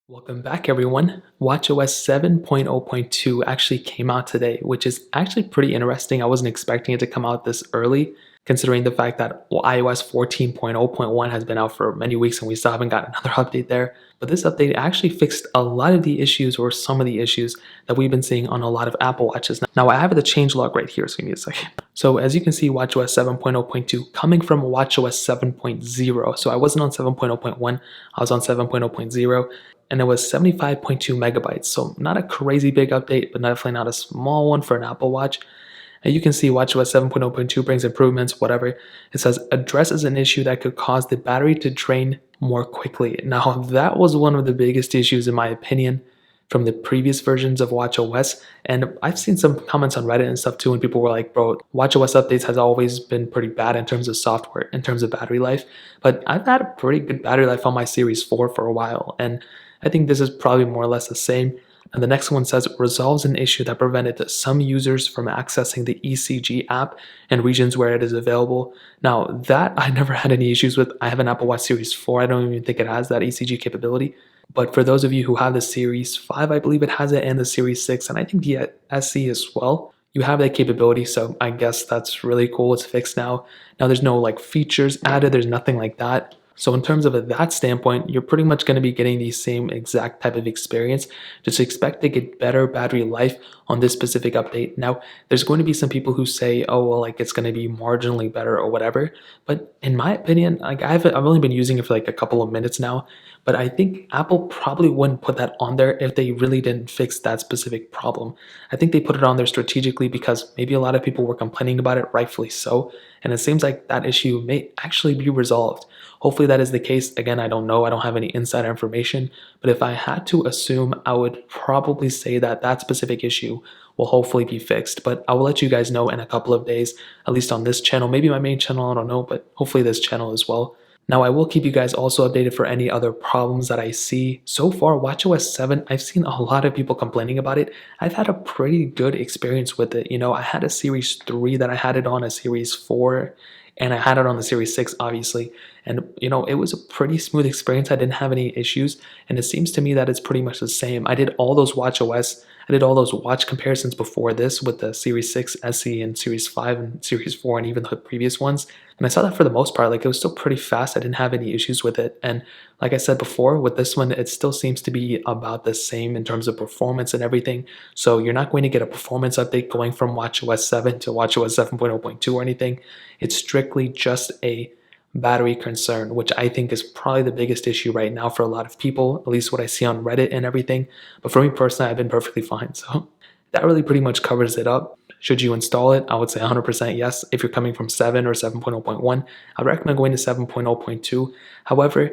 Welcome back, everyone. WatchOS 7.0.2 actually came out today, which is actually pretty interesting. I wasn't expecting it to come out this early, considering the fact that iOS 14.0.1 has been out for many weeks and we still haven't got another update there. But this update actually fixed a lot of the issues or some of the issues that we've been seeing on a lot of Apple Watches. Now, I have the changelog right here, so give me a second. So as you can see, WatchOS 7.0.2 coming from WatchOS 7.0. So I wasn't on 7.0.1, I was on 7.0.0. And it was 75.2 megabytes. So not a crazy big update, but definitely not a small one for an Apple Watch. And you can see WatchOS 7.0.2 brings improvements, whatever. It says addresses an issue that could cause the battery to drain more quickly. Now, that was one of the biggest issues, in my opinion, from the previous versions of watchOS. And I've seen some comments on Reddit and stuff too, and people were like, bro, watchOS updates has always been pretty bad in terms of software, in terms of battery life. But I've had a pretty good battery life on my Series 4 for a while. And I think this is probably more or less the same. And the next one says resolves an issue that prevented some users from accessing the Ecg app in regions where it is available. Now, that I never had any issues with. I have an Apple Watch Series 4. I don't even think it has that Ecg capability. But for those of you who have the Series 5, I believe it has it, and the Series 6, and I think the SE as well, you have that capability, so I guess that's really cool. It's fixed now. Now there's no like features added, there's nothing like that. So in terms of that standpoint, you're pretty much going to be getting the same exact type of experience. Just expect to get better battery life on this specific update. Now, there's going to be some people who say, oh, well, like it's going to be marginally better or whatever. But in my opinion, like I've only been using it for like a couple of minutes now. But I think Apple probably wouldn't put that on there if they really didn't fix that specific problem. I think they put it on there strategically because maybe a lot of people were complaining about it, rightfully so. And it seems like that issue may actually be resolved. Hopefully that is the case. Again, I don't know. I don't have any insider information. But if I had to assume, I would probably say that that specific issue will hopefully be fixed. But I will let you guys know in a couple of days, at least on this channel, maybe my main channel, I don't know, but hopefully this channel as well. Now, I will keep you guys also updated for any other problems that I see. So far, watchOS 7, I've seen a lot of people complaining about it. I've had a pretty good experience with it. You know, I had a Series 3 that I had it on, a Series 4, and I had it on the Series 6, obviously. And, you know, it was a pretty smooth experience. I didn't have any issues. And it seems to me that it's pretty much the same. I did all those watchOS, I did all those watch comparisons before this with the Series 6 SE and Series 5 and Series 4 and even the previous ones. And I saw that for the most part, like it was still pretty fast. I didn't have any issues with it. And like I said before, with this one, it still seems to be about the same in terms of performance and everything. So you're not going to get a performance update going from watchOS 7 to watchOS 7.0.2 or anything. It's strictly just a battery concern, which I think is probably the biggest issue right now for a lot of people, at least what I see on Reddit and everything. But for me personally, I've been perfectly fine. So that really pretty much covers it up. Should you install it? I would say 100% yes. If you're coming from 7 or 7.0.1, I'd recommend going to 7.0.2. However,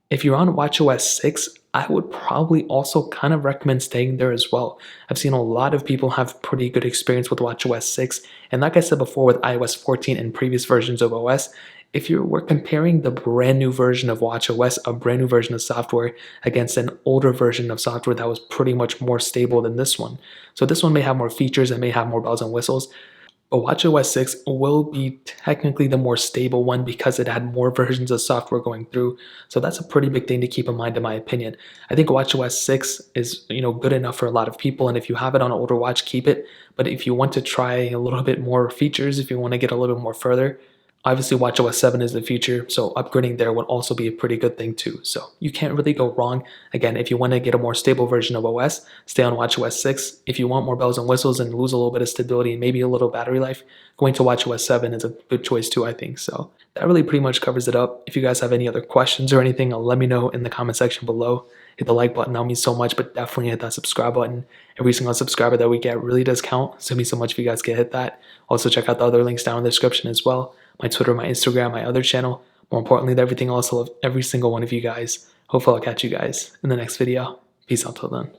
if you're on watchOS 6, I would probably also kind of recommend staying there as well. I've seen a lot of people have pretty good experience with watchOS 6. And like I said before with iOS 14 and previous versions of OS, if you were comparing the brand new version of watchOS, a brand new version of software, against an older version of software that was pretty much more stable than this one. So this one may have more features and may have more bells and whistles, but watchOS 6 will be technically the more stable one because it had more versions of software going through. So that's a pretty big thing to keep in mind, in my opinion. I think watchOS 6 is, good enough for a lot of people, and if you have it on an older watch, keep it. But if you want to try a little bit more features, if you want to get a little bit more further, obviously watchOS 7 is the future, so upgrading there would also be a pretty good thing too. So you can't really go wrong. Again, if you want to get a more stable version of OS, stay on watchOS 6. If you want more bells and whistles and lose a little bit of stability and maybe a little battery life, going to watchOS 7 is a good choice too, I think. So that really pretty much covers it up. If you guys have any other questions or anything, let me know in the comment section below. Hit the like button, that means so much, but definitely hit that subscribe button. Every single subscriber that we get really does count, so it means so much if you guys can hit that. Also check out the other links down in the description as well. My Twitter, my Instagram, my other channel. More importantly than everything else, I love every single one of you guys. Hopefully I'll catch you guys in the next video. Peace out till then.